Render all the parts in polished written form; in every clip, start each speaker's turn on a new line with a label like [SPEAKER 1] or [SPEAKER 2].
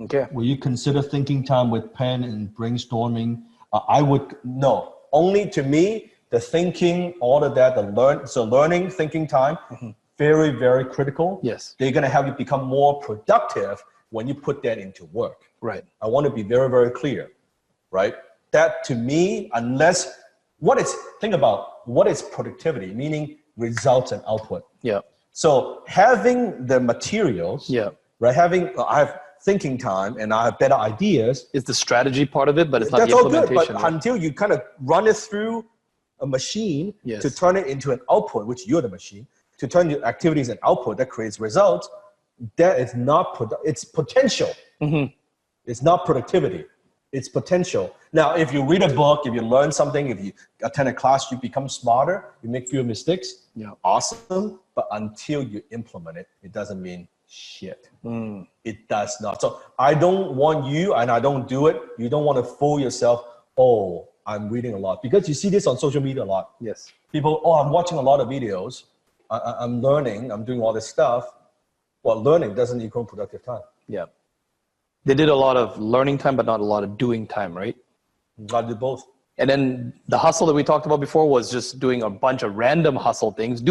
[SPEAKER 1] Okay.
[SPEAKER 2] Will you consider thinking time with pen and brainstorming? I would.
[SPEAKER 3] No, only to me, the thinking, all of that, learning, thinking time, very, very critical.
[SPEAKER 1] Yes.
[SPEAKER 3] They're going to have you become more productive when you put that into work.
[SPEAKER 1] Right.
[SPEAKER 3] I want to be very, very clear, right? That to me, think about what is productivity, meaning results and output.
[SPEAKER 1] Yeah.
[SPEAKER 3] So having the materials, right? I have thinking time and I have better ideas.
[SPEAKER 1] It's the strategy part of it, but it's not
[SPEAKER 3] that's
[SPEAKER 1] the
[SPEAKER 3] all good.
[SPEAKER 1] implementation.
[SPEAKER 3] But until you kind of run it through a machine to turn it into an output, which you're the machine, to turn your activities and output that creates results, that is not it's potential. It's not productivity. It's potential. Now, if you read a book, if you learn something, if you attend a class, you become smarter, you make fewer mistakes.
[SPEAKER 1] Yeah.
[SPEAKER 3] Awesome. But until you implement it, it doesn't mean shit. It does not. So I don't want you, and I don't do it. You don't want to fool yourself. Oh, I'm reading a lot. Because you see this on social media a lot.
[SPEAKER 1] Yes.
[SPEAKER 3] People, oh, I'm watching a lot of videos. I'm learning. I'm doing all this stuff. Well, learning doesn't equal productive time.
[SPEAKER 1] Yeah. They did a lot of learning time, but not a lot of doing time, right?
[SPEAKER 3] I did both.
[SPEAKER 1] And then the hustle that we talked about before was just doing a bunch of random hustle things,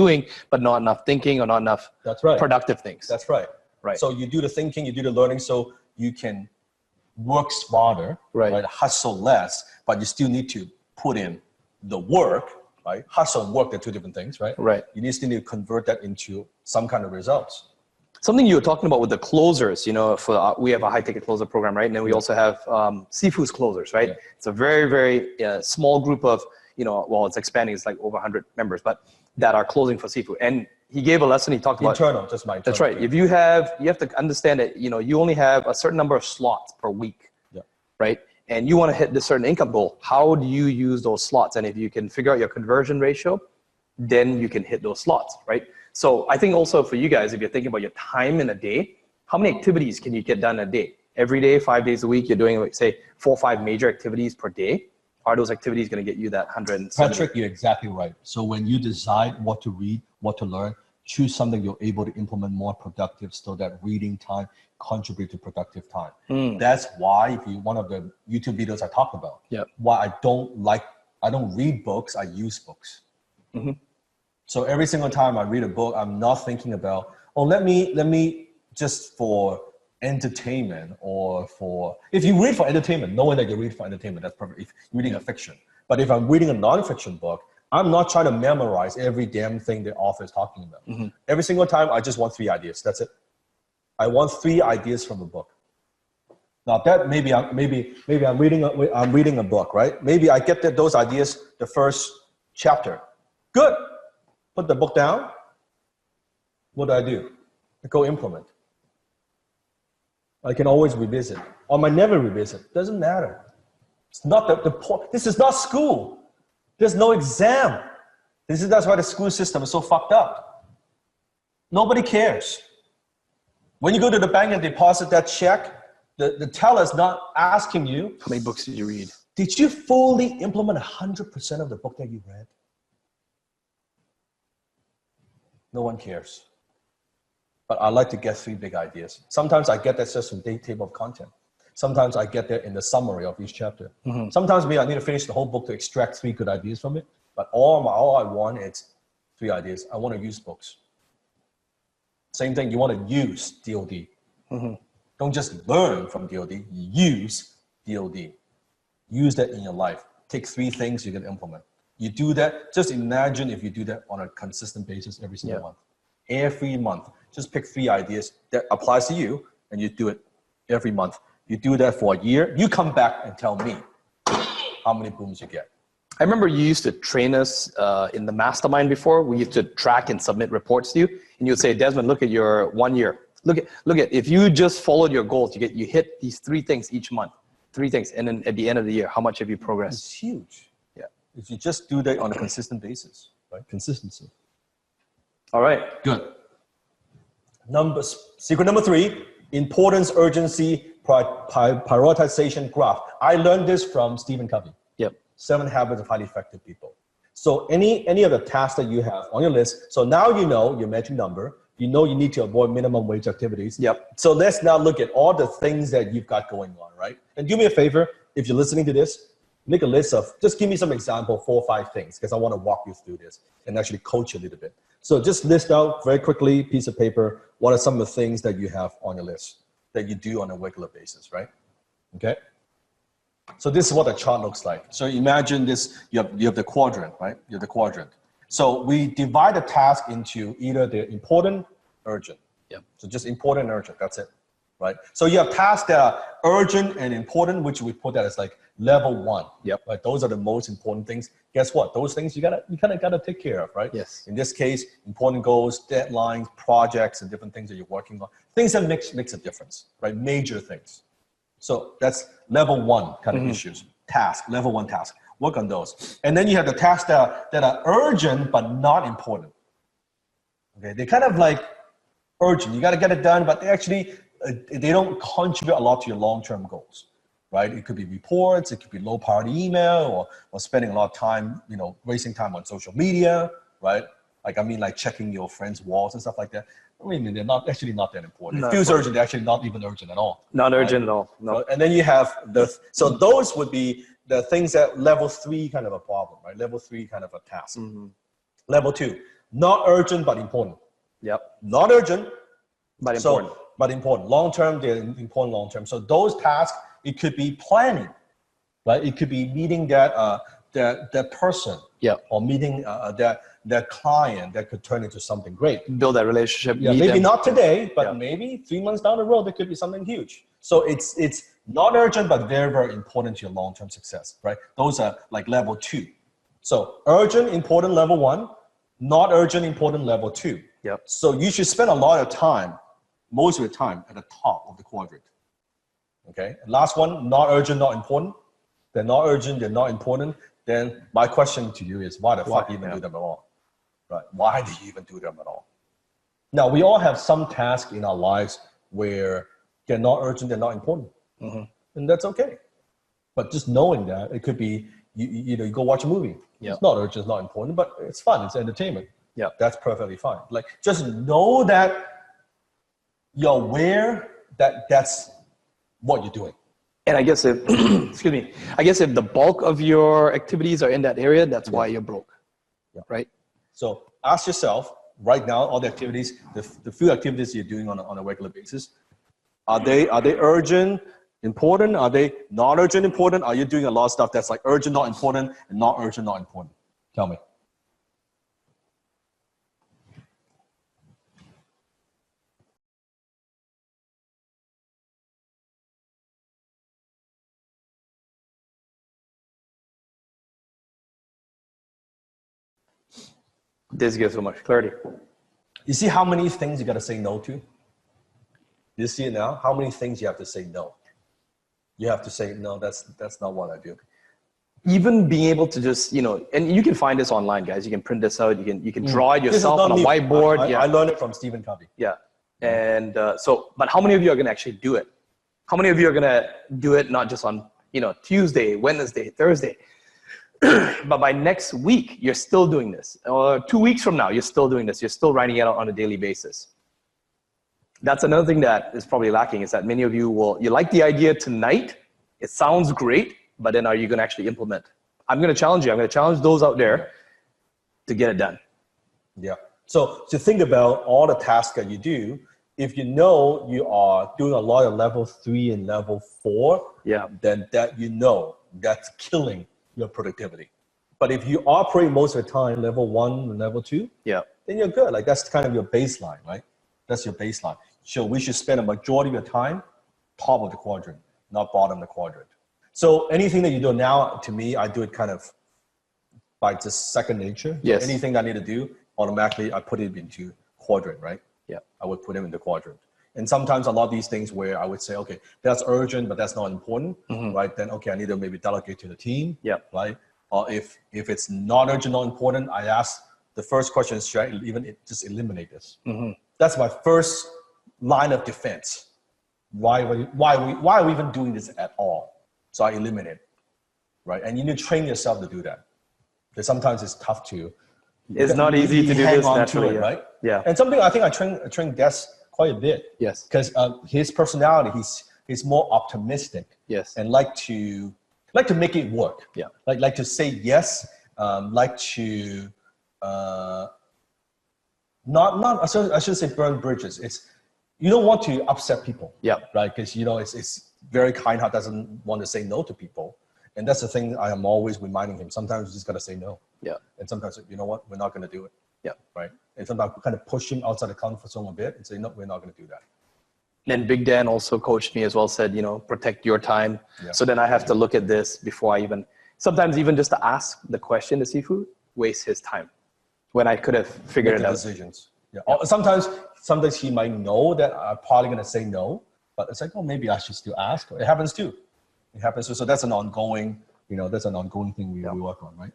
[SPEAKER 1] but not enough thinking or not enough productive things.
[SPEAKER 3] That's right.
[SPEAKER 1] Right.
[SPEAKER 3] So you do the thinking, you do the learning, so you can work smarter, right? Hustle less, but you still need to put in the work, right? Hustle and work, they're two different things, right?
[SPEAKER 1] Right.
[SPEAKER 3] You still need to convert that into some kind of results.
[SPEAKER 1] Something you were talking about with the closers, we have a high ticket closer program, right? And then we also have Seafood's closers, right? Yeah. It's a very, very small group of, it's expanding, it's like over 100 members, but that are closing for Seafood. And he gave a lesson, he talked about
[SPEAKER 3] internal, just my internal.
[SPEAKER 1] That's right. If you have to understand that, you only have a certain number of slots per week, right? And you want to hit this certain income goal. How do you use those slots? And if you can figure out your conversion ratio, then you can hit those slots, right? So I think also for you guys, if you're thinking about your time in a day, how many activities can you get done a day? Every day, 5 days a week, you're doing, say, 4 or 5 major activities per day. Are those activities going to get you that 170?
[SPEAKER 2] Patrick, you're exactly right. So when you decide what to read, what to learn, choose something you're able to implement more productive so that reading time contribute to productive time. That's why, one of the YouTube videos I talked about, why I don't read books, I use books. So every single time I read a book, I'm not thinking about, let me just for entertainment or if you read for entertainment, knowing that you read for entertainment, that's perfect. If you're reading a fiction. But if I'm reading a non-fiction book, I'm not trying to memorize every damn thing the author is talking about. Every single time, I just want 3 ideas. That's it. I want 3 ideas from a book. Now that maybe I'm reading a book, right? Maybe I get those ideas the first chapter. Good. Put the book down. What do? I go implement. I can always revisit. Or I might never revisit. Doesn't matter. It's not the point. This is not school. There's no exam. That's why the school system is so fucked up. Nobody cares. When you go to the bank and deposit that check, the teller's not asking you,
[SPEAKER 1] how many books did you read?
[SPEAKER 3] Did you fully implement 100% of the book that you read? No one cares. But I like to get 3 big ideas. Sometimes I get that just from table of content. Sometimes I get there in the summary of each chapter. Sometimes maybe I need to finish the whole book to extract 3 good ideas from it. But all I want is 3 ideas. I want to use books. Same thing, you want to use DOD. Don't just learn from DOD, use DOD. Use that in your life. Take 3 things you can implement. You do that, just imagine if you do that on a consistent basis every single month. Every month, just pick 3 ideas that applies to you and you do it every month. You do that for a year, you come back and tell me how many booms you get.
[SPEAKER 1] I remember you used to train us in the mastermind before. We used to track and submit reports to you. And you would say, Desmond, look at your 1 year. Look at if you just followed your goals, you hit these 3 things each month. 3 things. And then at the end of the year, how much have you progressed?
[SPEAKER 3] It's huge. Yeah. If you just do that on a consistent basis, right? Consistency.
[SPEAKER 1] All right.
[SPEAKER 3] Good. Secret number 3, importance, urgency, prioritization graph. I learned this from Stephen Covey. 7 Habits of Highly Effective People. So any of the tasks that you have on your list, so now you know your magic number, You know you need to avoid minimum wage activities.
[SPEAKER 1] Yep.
[SPEAKER 3] So let's now look at all the things that you've got going on, right? And do me a favor, if you're listening to this, make a list of, just give me some example, 4 or 5 things, because I want to walk you through this and actually coach you a little bit. So just list out very quickly, piece of paper, what are some of the things that you have on your list that you do on a regular basis, right? Okay. So this is what the chart looks like. So imagine this, you have the quadrant, right? You have the quadrant. So we divide the task into either the important, urgent.
[SPEAKER 1] Yep.
[SPEAKER 3] So just important and urgent, that's it, right? So you have tasks that are urgent and important, which we put that as like level 1.
[SPEAKER 1] Yep.
[SPEAKER 3] Right? Those are the most important things. Guess what? Those things you kind of gotta take care of, right?
[SPEAKER 1] Yes.
[SPEAKER 3] In this case, important goals, deadlines, projects, and different things that you're working on. Things that makes a difference, right? Major things. So that's level 1 kind of issues. Task, level 1 task. Work on those. And then you have the tasks that are urgent but not important. Okay, they're kind of like urgent. You got to get it done, but they actually, they don't contribute a lot to your long-term goals, right? It could be reports, it could be low-priority email, or spending a lot of time, wasting time on social media, right? Like checking your friends' walls and stuff like that. I mean, they're not that important. It feels urgent, they're actually not even urgent at all.
[SPEAKER 1] Not urgent at all. No.
[SPEAKER 3] And then you have so those would be the things that level 3 kind of a problem, right? Level 3 kind of a task. Level 2, not urgent but important.
[SPEAKER 1] Yep.
[SPEAKER 3] Not urgent,
[SPEAKER 1] but important.
[SPEAKER 3] But important. Long term, they're important long term. So those tasks, it could be planning, right? It could be meeting that person, or meeting that client that could turn into something great.
[SPEAKER 1] Build that relationship.
[SPEAKER 3] Yeah, maybe not today, but maybe 3 months down the road, there could be something huge. So it's not urgent, but very, very important to your long-term success, right? Those are like level 2. So urgent, important, level 1, not urgent, important, level 2.
[SPEAKER 1] Yep.
[SPEAKER 3] So you should spend a lot of time, most of the time, at the top of the quadrant. Okay. And last one, not urgent, not important. They're not urgent, they're not important. Then my question to you is, why the fuck even do them at all? Right? Why do you even do them at all? Now, we all have some tasks in our lives where they're not urgent, they're not important. And that's okay. But just knowing that, it could be, you go watch a movie. It's not urgent, it's not important, but it's fun, it's entertainment. Yeah, that's perfectly fine. Like, just know that you're aware that that's what you're doing.
[SPEAKER 1] And I guess if, if the bulk of your activities are in that area, that's why you're broke, right? So
[SPEAKER 3] ask yourself right now, all the activities, the few activities you're doing on a regular basis, are they urgent, important? Are they not urgent, important? Are you doing a lot of stuff that's like urgent, not important, and not urgent, not important? Tell me.
[SPEAKER 1] This gives so much clarity.
[SPEAKER 3] You see how many things you got to say no to? You see it now? How many things you have to say no? You have to say, no, that's not what I do.
[SPEAKER 1] Even being able to just, and you can find this online, guys. You can print this out. You can draw it yourself on a whiteboard.
[SPEAKER 3] I learned it from Stephen Covey.
[SPEAKER 1] Yeah. And but how many of you are going to actually do it? How many of you are going to do it not just on, Tuesday, Wednesday, Thursday, but by next week, you're still doing this. Or 2 weeks from now, you're still doing this. You're still writing it out on a daily basis. That's another thing that is probably lacking, is that many of you you like the idea tonight. It sounds great, but then are you going to actually implement? I'm going to challenge you. I'm going to challenge those out there to get it done.
[SPEAKER 3] Yeah. So to think about all the tasks that you do, if you know you are doing a lot of level 3 and level 4, then that's killing your productivity. But if you operate most of the time level 1 and level 2, then you're good. Like, that's kind of your baseline, right? That's your baseline. So we should spend a majority of your time top of the quadrant, not bottom of the quadrant. So anything that you do now, to me, I do it kind of by just second nature.
[SPEAKER 1] Yes.
[SPEAKER 3] So anything I need to do, automatically I put it into quadrant, right?
[SPEAKER 1] Yeah.
[SPEAKER 3] I would put them in the quadrant. And sometimes a lot of these things where I would say, okay, that's urgent, but that's not important, right? Then, okay, I need to maybe delegate to the team, right? Or if it's not urgent, not important, I ask the first question is, should I even just eliminate this? That's my first line of defense. Why are we even doing this at all? So I eliminate it, right? And you need to train yourself to do that. Because sometimes it's tough to
[SPEAKER 1] It's not easy to do
[SPEAKER 3] hang
[SPEAKER 1] this
[SPEAKER 3] on to
[SPEAKER 1] naturally,
[SPEAKER 3] it,
[SPEAKER 1] yeah.
[SPEAKER 3] right?
[SPEAKER 1] Yeah.
[SPEAKER 3] And something I think I train Des quite a bit.
[SPEAKER 1] Yes.
[SPEAKER 3] Because his personality, he's more optimistic.
[SPEAKER 1] Yes.
[SPEAKER 3] And like to make it work.
[SPEAKER 1] Yeah.
[SPEAKER 3] Like to say yes. Like to not I shouldn't say burn bridges. It's you don't want to upset people.
[SPEAKER 1] Yeah.
[SPEAKER 3] Right. Because it's very kind heart doesn't want to say no to people. And that's the thing I am always reminding him. Sometimes you just gotta say no.
[SPEAKER 1] Yeah.
[SPEAKER 3] And sometimes, you know what, we're not gonna do it.
[SPEAKER 1] Yeah.
[SPEAKER 3] Right. And sometimes we kind of push him outside the comfort zone a bit and say, no, we're not gonna do that.
[SPEAKER 1] And Big Dan also coached me as well, said, protect your time. Yeah. So then I have to look at this before I sometimes even just to ask the question to Sifu, waste his time when I could have figured it out.
[SPEAKER 3] Decisions. Yeah. Sometimes he might know that I'm probably gonna say no, but it's like, oh, maybe I should still ask. It happens too. It happens too. So that's an ongoing, thing we work on, right?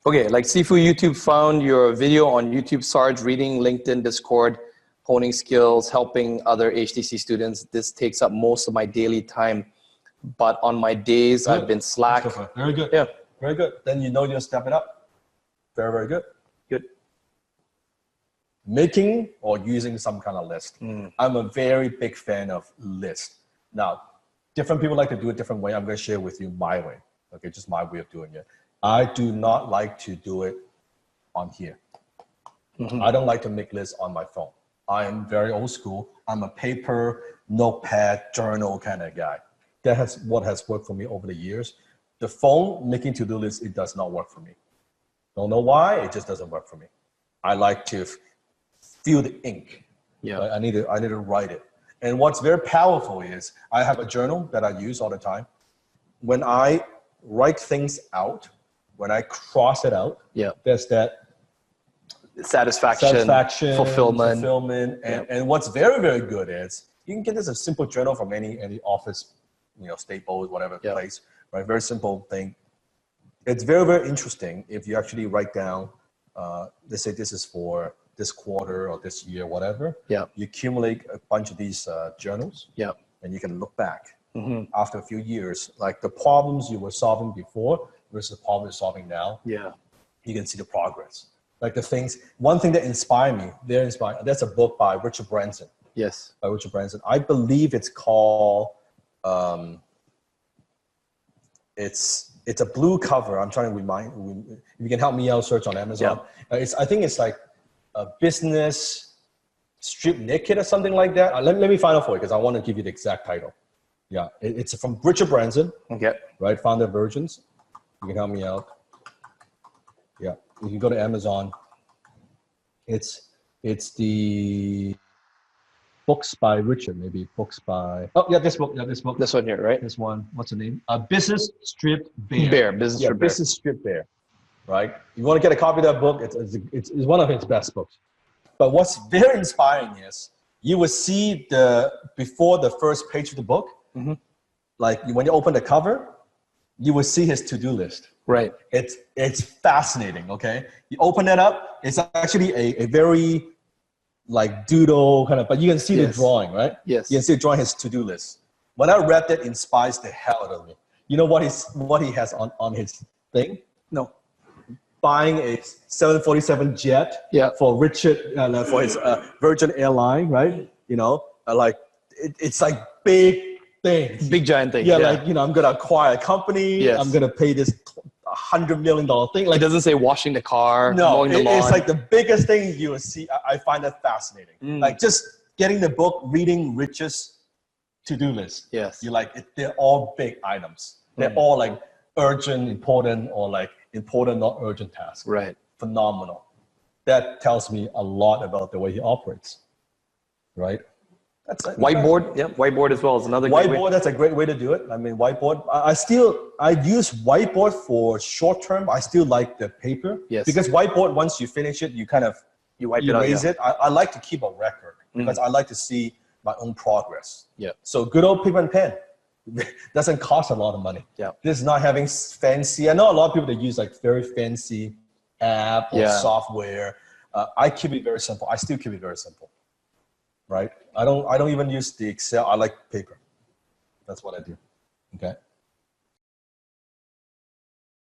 [SPEAKER 1] Okay, like Sifu YouTube found your video on YouTube, Sarge, reading, LinkedIn, Discord, honing skills, helping other HTC students. This takes up most of my daily time, but on my days I've been slack.
[SPEAKER 3] Very good.
[SPEAKER 1] Yeah.
[SPEAKER 3] Very good. Then you'll step it up. Very, very good.
[SPEAKER 1] Good.
[SPEAKER 3] Making or using some kind of list. I'm a very big fan of list. Now, different people like to do it different way. I'm going to share with you my way. Okay, just my way of doing it. I do not like to do it on here. I don't like to make lists on my phone. I am very old school. I'm a paper, notepad, journal kind of guy. That's what has worked for me over the years. The phone making to-do lists, it does not work for me. Don't know why, it just doesn't work for me. I like to feel the ink. Yeah, I need to write it. And what's very powerful is I have a journal that I use all the time. When I write things out, when I cross it out, there's that
[SPEAKER 1] satisfaction, fulfillment.
[SPEAKER 3] And what's very, very good is you can get this a simple journal from any office, Staples, whatever place, right? Very simple thing. It's very, very interesting if you actually write down, let's say this is for this quarter or this year, whatever. Yeah. You accumulate a bunch of these journals. Yeah. And you can look back after a few years, like the problems you were solving before versus the problem you're solving now. Yeah. You can see the progress. Like the things, one thing that inspired me, that's a book by Richard Branson. Yes. By Richard Branson. I believe it's called, it's a blue cover. I'm trying to remind, if you can help me out, search on Amazon. Yeah. I think it's like a business strip naked or something like that. Let me find out for you because I want to give you the exact title. Yeah, it's from Richard Branson. Okay. Right, founder of Virgins. You can help me out. Yeah, you can go to Amazon. It's the books by Richard, maybe books by. Oh yeah, this book. Yeah, this book.
[SPEAKER 1] This one here, right?
[SPEAKER 3] This one. What's the name? Business Strip Bear. Business Strip Bear. Right. You want to get a copy of that book? It's one of his best books. But what's very inspiring is you will see before the first page of the book. Like when you open the cover, you will see his to-do list. Right. It's fascinating. Okay. You open it up. It's actually a very like doodle kind of, but you can see the drawing, right? Yes. You can see the drawing his to-do list. When I read that, it inspires the hell out of me. You know what he has on his thing? No. Buying a 747 jet for Richard, for his Virgin airline, right? It's like big things. Big giant things. Yeah, like, I'm going to acquire a company. Yes. I'm going to pay this $100 million thing. Like, it doesn't say washing the car, mowing the lawn. It's like the biggest thing you will see. I find that fascinating. Like just getting the book, reading Rich's to-do list. Yes. You're like, they're all big items. They're all like urgent, important, or like important, not urgent tasks. Right. Phenomenal. That tells me a lot about the way he operates. Right. That's whiteboard. Yeah, whiteboard as well is another great way. That's a great way to do it. I mean, whiteboard. I use whiteboard for short term. I still like the paper. Yes. Because whiteboard, once you finish it, you erase it. I like to keep a record because I like to see my own progress. Yeah. So good old paper and pen doesn't cost a lot of money. Yeah. This is not having fancy. I know a lot of people that use like very fancy app or software. I keep it very simple. I still keep it very simple. Right? I don't even use the Excel. I like paper. That's what I do. Okay.